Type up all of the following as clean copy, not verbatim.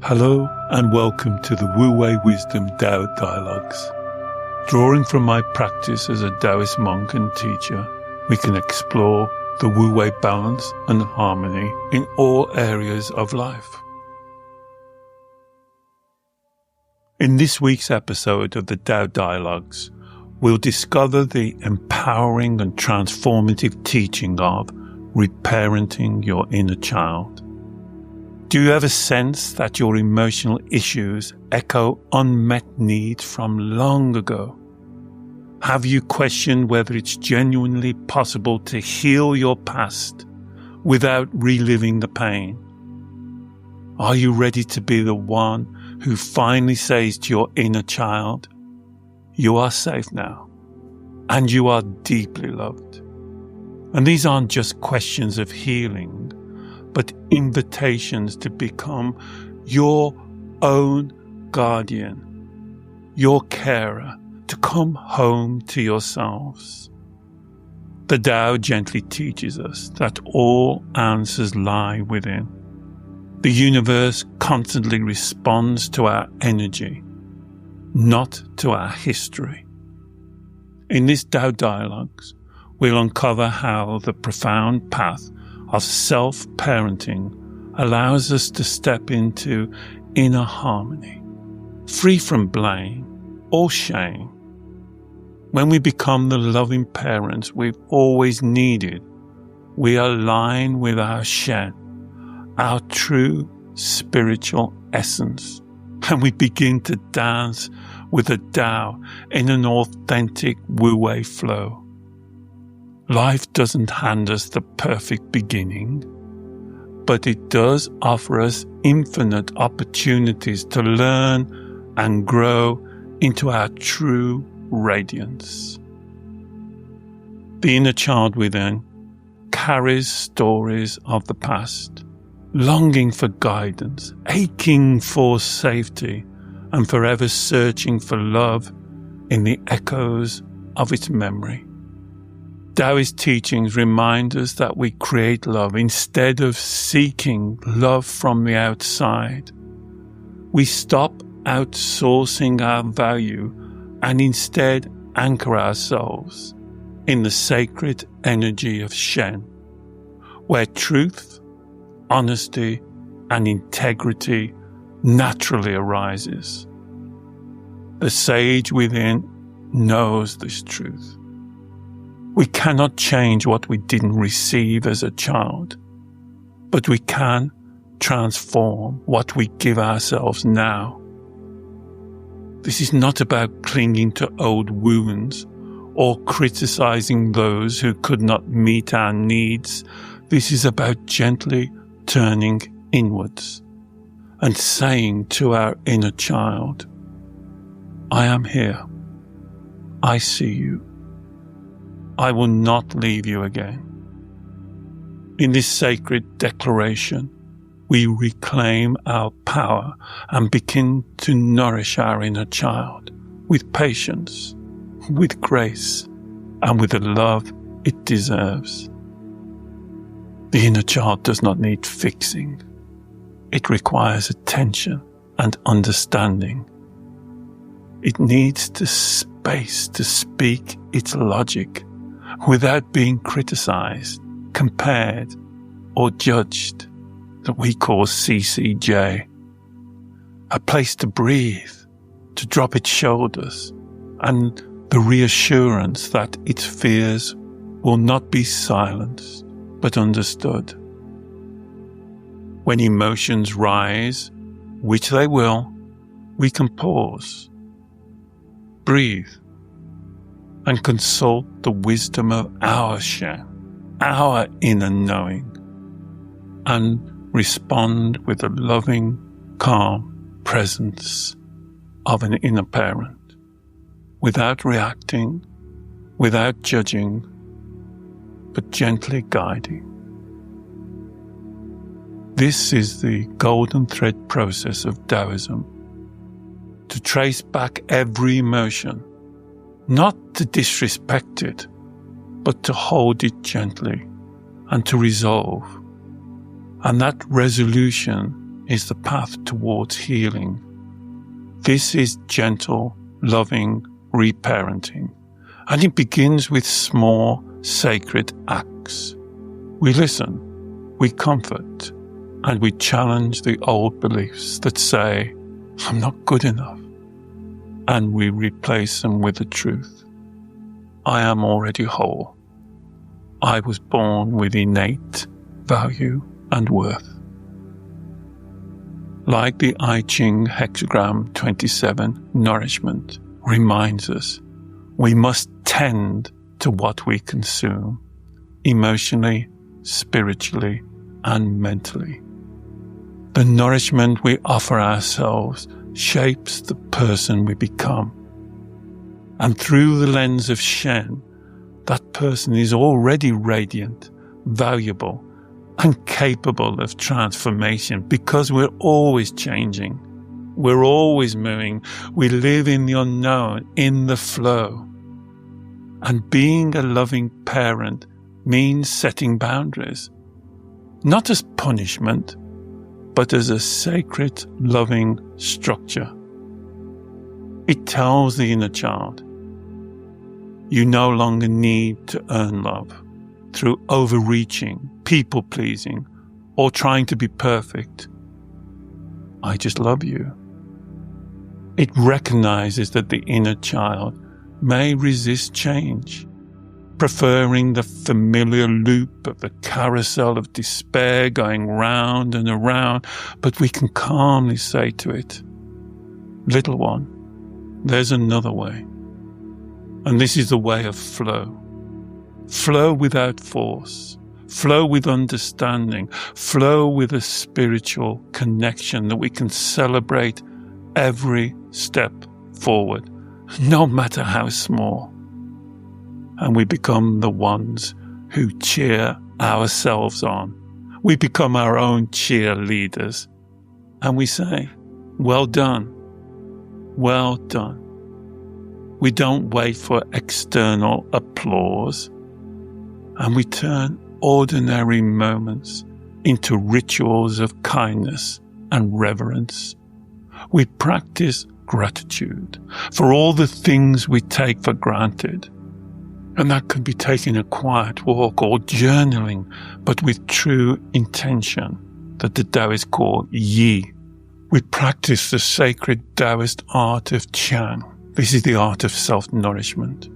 Hello and welcome to the Wu Wei Wisdom Tao Dialogues. Drawing from my practice as a Taoist monk and teacher, we can explore the Wu Wei balance and harmony in all areas of life. In this week's episode of the Tao Dialogues, we'll discover the empowering and transformative teaching of reparenting your inner child. Do you ever sense that your emotional issues echo unmet needs from long ago? Have you questioned whether it's genuinely possible to heal your past without reliving the pain? Are you ready to be the one who finally says to your inner child, "You are safe now, and you are deeply loved"? And these aren't just questions of healing, but invitations to become your own guardian, your carer, to come home to yourselves. The Tao gently teaches us that all answers lie within. The universe constantly responds to our energy, not to our history. In this Tao Dialogues, we'll uncover how the profound path of self-parenting allows us to step into inner harmony, free from blame or shame. When we become the loving parents we've always needed, we align with our Shen, our true spiritual essence, and we begin to dance with the Tao in an authentic Wu Wei flow. Life doesn't hand us the perfect beginning, but it does offer us infinite opportunities to learn and grow into our true radiance. The inner child within carries stories of the past, longing for guidance, aching for safety, and forever searching for love in the echoes of its memory. Taoist teachings remind us that we create love instead of seeking love from the outside. We stop outsourcing our value and instead anchor ourselves in the sacred energy of Shen, where truth, honesty, and integrity naturally arises. The sage within knows this truth. We cannot change what we didn't receive as a child, but we can transform what we give ourselves now. This is not about clinging to old wounds or criticizing those who could not meet our needs. This is about gently turning inwards and saying to our inner child, "I am here. I see you. I will not leave you again." In this sacred declaration, we reclaim our power and begin to nourish our inner child with patience, with grace, and with the love it deserves. The inner child does not need fixing. It requires attention and understanding. It needs the space to speak its logic without being criticized, compared, or judged, that we call CCJ. A place to breathe, to drop its shoulders, and the reassurance that its fears will not be silenced, but understood. When emotions rise, which they will, we can pause, breathe, and consult the wisdom of our Shen, our inner knowing, and respond with the loving, calm presence of an inner parent, without reacting, without judging, but gently guiding. This is the golden thread process of Taoism, to trace back every emotion, not to disrespect it, but to hold it gently and to resolve. And that resolution is the path towards healing. This is gentle, loving reparenting, and it begins with small, sacred acts. We listen, we comfort, and we challenge the old beliefs that say, I'm not good enough, and we replace them with the truth. I am already whole. I was born with innate value and worth. Like the I Ching hexagram 27, nourishment reminds us we must tend to what we consume, emotionally, spiritually, and mentally. The nourishment we offer ourselves shapes the person we become. And through the lens of Shen, that person is already radiant, valuable, and capable of transformation because we're always changing. We're always moving. We live in the unknown, in the flow. And being a loving parent means setting boundaries, not as punishment, but as a sacred, loving structure. It tells the inner child, you no longer need to earn love through overreaching, people-pleasing, or trying to be perfect. I just love you. It recognizes that the inner child may resist change, preferring the familiar loop of the carousel of despair going round and around, but we can calmly say to it, little one, there's another way. And this is the way of flow. Flow without force. Flow with understanding. Flow with a spiritual connection that we can celebrate every step forward, no matter how small. And we become the ones who cheer ourselves on. We become our own cheerleaders. And we say, well done. Well done. We don't wait for external applause, and we turn ordinary moments into rituals of kindness and reverence. We practice gratitude for all the things we take for granted, and that could be taking a quiet walk or journaling, but with true intention that the Taoists call yi. We practice the sacred Taoist art of Chan. This is the art of self-nourishment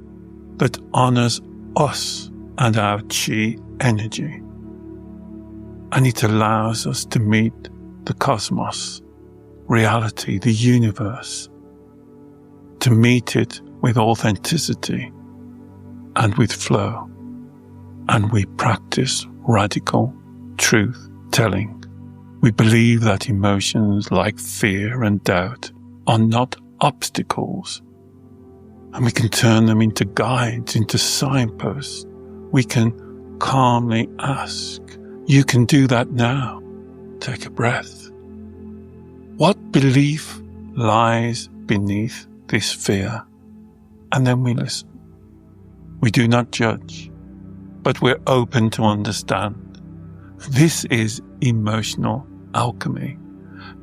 that honors us and our Qi energy. And it allows us to meet the cosmos, reality, the universe, to meet it with authenticity and with flow. And we practice radical truth-telling. We believe that emotions like fear and doubt are not obstacles, and we can turn them into guides, into signposts. We can calmly ask, you can do that now. Take a breath. What belief lies beneath this fear? And then we listen. We do not judge, but we're open to understand. This is emotional alchemy,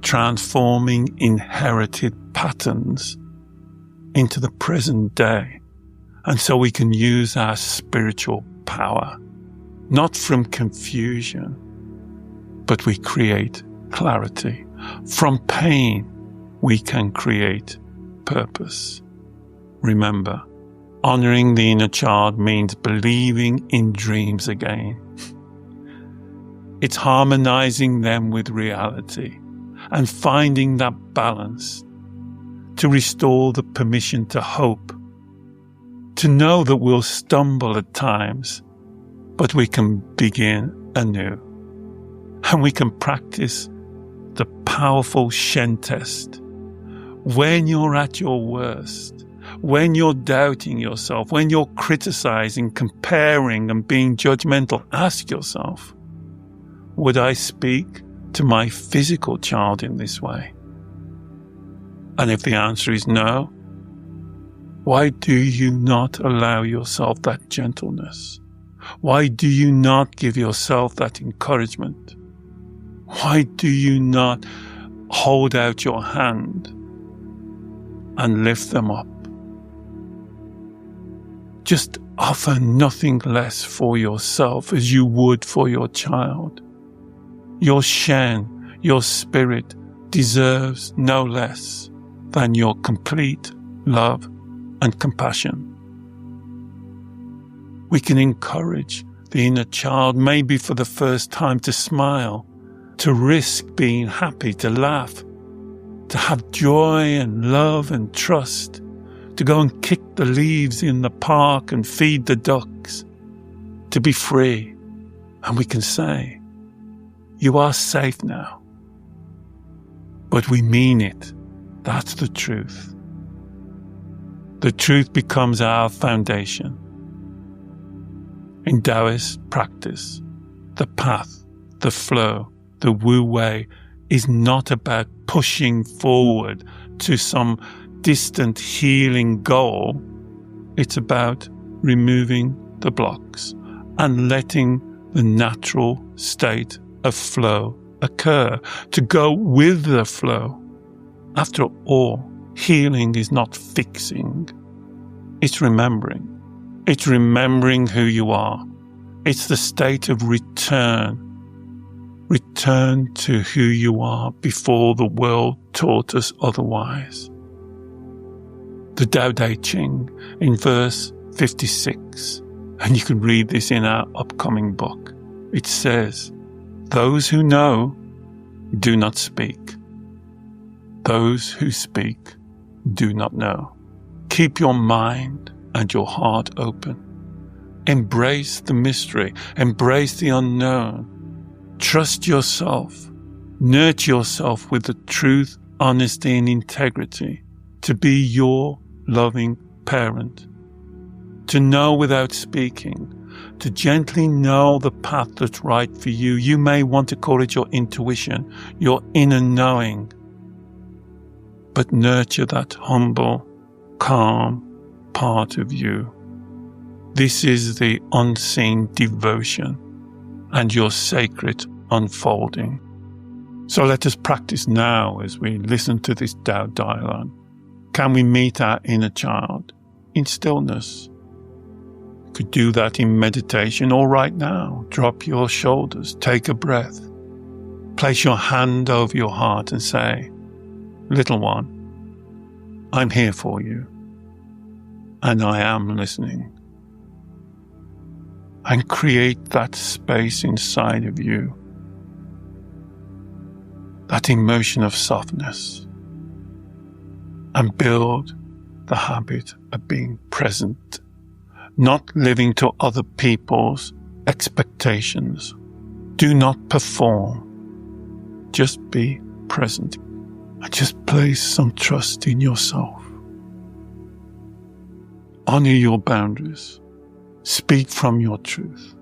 transforming inherited patterns into the present day. And so we can use our spiritual power, not from confusion, but we create clarity. From pain, we can create purpose. Remember, honoring the inner child means believing in dreams again. It's harmonizing them with reality and finding that balance to restore the permission to hope, to know that we'll stumble at times, but we can begin anew. And we can practice the powerful Shen test. When you're at your worst, when you're doubting yourself, when you're criticizing, comparing, and being judgmental, ask yourself, would I speak to my physical child in this way? And if the answer is no, why do you not allow yourself that gentleness? Why do you not give yourself that encouragement? Why do you not hold out your hand and lift them up? Just offer nothing less for yourself as you would for your child. Your Shen, your spirit, deserves no less than your complete love and compassion. We can encourage the inner child, maybe for the first time, to smile, to risk being happy, to laugh, to have joy and love and trust, to go and kick the leaves in the park and feed the ducks, to be free. And we can say, you are safe now. But we mean it. That's the truth. The truth becomes our foundation. In Taoist practice, the path, the flow, the Wu Wei is not about pushing forward to some distant healing goal. It's about removing the blocks and letting the natural state of flow occur, to go with the flow. After all, healing is not fixing. It's remembering. It's remembering who you are. It's the state of return. Return to who you are before the world taught us otherwise. The Tao Te Ching in verse 56, and you can read this in our upcoming book. It says, "Those who know do not speak. Those who speak do not know." Keep your mind and your heart open. Embrace the mystery. Embrace the unknown. Trust yourself. Nurture yourself with the truth, honesty, and integrity to be your loving parent. To know without speaking. To gently know the path that's right for you. You may want to call it your intuition, your inner knowing. But nurture that humble, calm part of you. This is the unseen devotion and your sacred unfolding. So let us practice now as we listen to this Tao Dialogue. Can we meet our inner child in stillness? You could do that in meditation or right now. Drop your shoulders, take a breath. Place your hand over your heart and say, "Little one, I'm here for you, and I am listening." And create that space inside of you, that emotion of softness, and build the habit of being present, not living to other people's expectations. Do not perform. Just be present. And just place some trust in yourself. Honor your boundaries. Speak from your truth.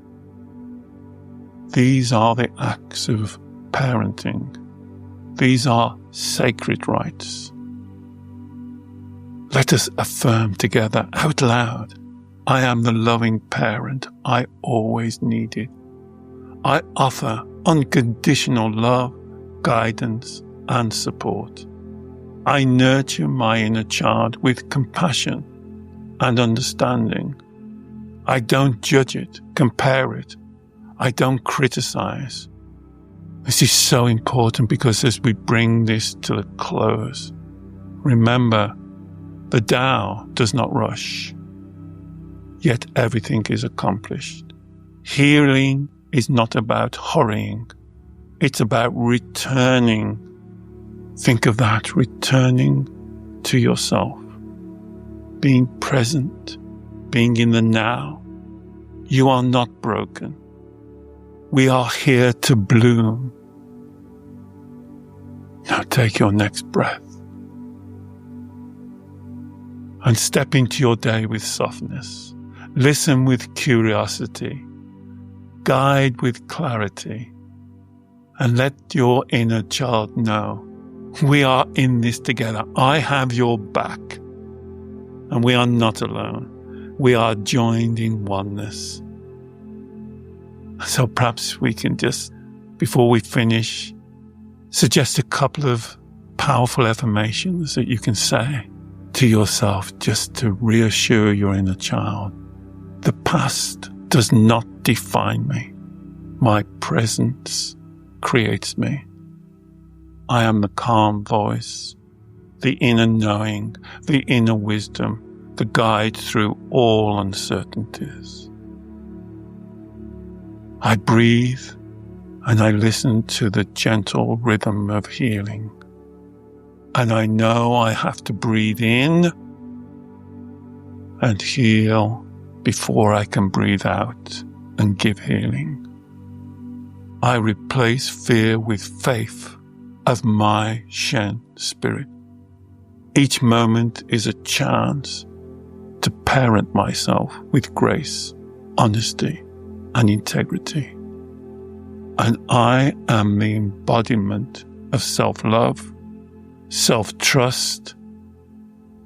These are the acts of parenting. These are sacred rites. Let us affirm together out loud, "I am the loving parent I always needed. I offer unconditional love, guidance, and support. I nurture my inner child with compassion and understanding. I don't judge it, compare it. I don't criticize." This is so important because as we bring this to a close, remember, the Tao does not rush, yet everything is accomplished. Healing is not about hurrying. It's about returning. Think of that, returning to yourself, being present, being in the now. You are not broken. We are here to bloom. Now take your next breath and step into your day with softness. Listen with curiosity. Guide with clarity. And let your inner child know, we are in this together. I have your back. And we are not alone. We are joined in oneness. So perhaps we can just, before we finish, suggest a couple of powerful affirmations that you can say to yourself just to reassure your inner child. The past does not define me. My presence creates me. I am the calm voice, the inner knowing, the inner wisdom, the guide through all uncertainties. I breathe and I listen to the gentle rhythm of healing. And I know I have to breathe in and heal before I can breathe out and give healing. I replace fear with faith of my Shen spirit. Each moment is a chance to parent myself with grace, honesty, and integrity. And I am the embodiment of self-love, self-trust,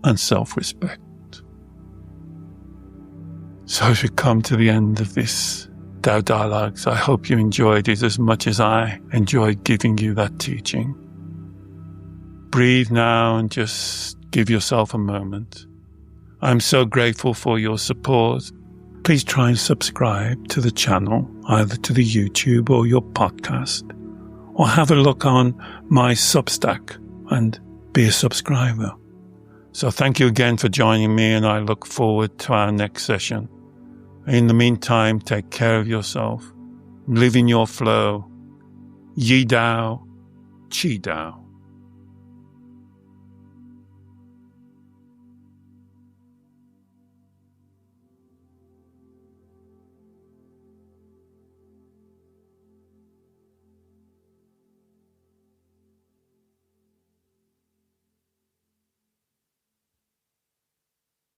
and self-respect. So as we come to the end of this Tao Dialogues, I hope you enjoyed it as much as I enjoyed giving you that teaching. Breathe now and just give yourself a moment. I'm so grateful for your support. Please try and subscribe to the channel, either to the YouTube or your podcast, or have a look on my Substack and be a subscriber. So thank you again for joining me, and I look forward to our next session. In the meantime, take care of yourself. Live in your flow. Yi Dao, Qi Dao.